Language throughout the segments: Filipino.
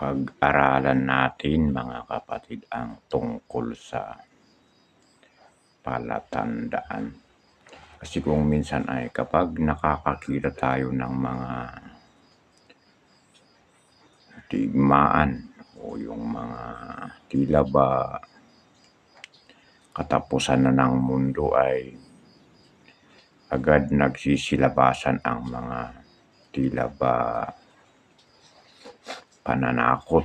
Pag-aralan natin mga kapatid ang tungkol sa palatandaan. Kasi kung minsan ay kapag nakakakita tayo ng mga digmaan o yung mga tila ba katapusan na ng mundo ay agad nagsisilabasan ang mga tila ba pananakot.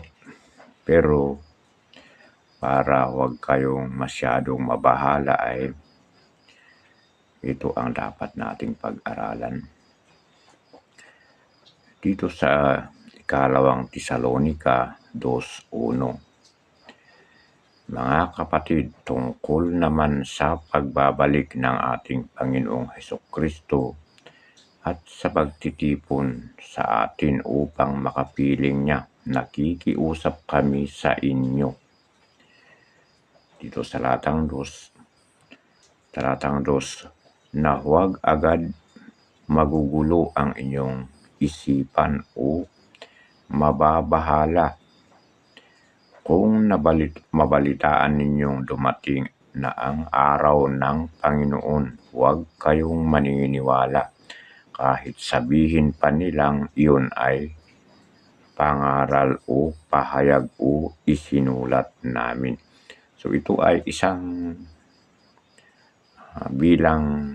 Pero para huwag kayong masyadong mabahala ay ito ang dapat nating pag-aralan. Dito sa ikalawang Tesalonica 2:1. Mga kapatid, tungkol naman sa pagbabalik ng ating Panginoong Hesukristo at sa pagtitipon sa atin upang makapiling niya, nakikiusap kami sa inyo. Dito sa talatang 2, na huwag agad magugulo ang inyong isipan o mababahala kung mabalitaan ninyong dumating na ang araw ng Panginoon. Huwag kayong maniniwala kahit sabihin pa nilang iyon ay pangaral o pahayag o isinulat namin. So ito ay isang bilang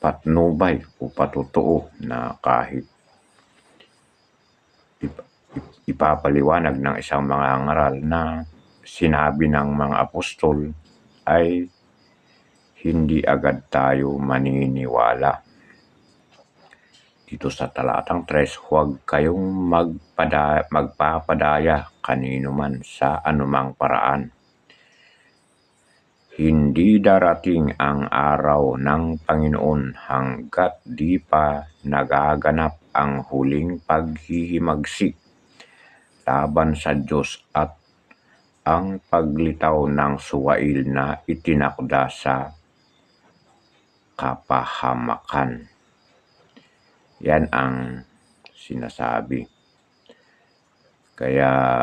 patnubay o patotoo na kahit ipapaliwanag ng isang mga ngaral na sinabi ng mga apostol ay hindi agad tayo maniniwala. Dito sa talatang 3, huwag kayong magpapadaya kanino man sa anumang paraan. Hindi darating ang araw ng Panginoon hanggat di pa nagaganap ang huling paghihimagsik laban sa Diyos at ang paglitaw ng suwail na itinakda sa kapahamakan. Yan ang sinasabi. Kaya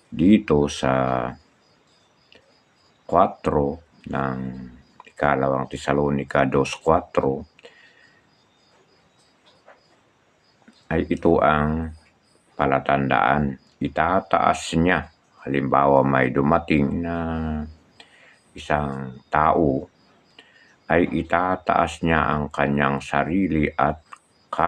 dito sa 4 ng ikalawang Tesalonica 2:4 ay ito ang palatandaan. Itataas niya, halimbawa may dumating na isang tao, ay itataas niya ang kanyang sarili at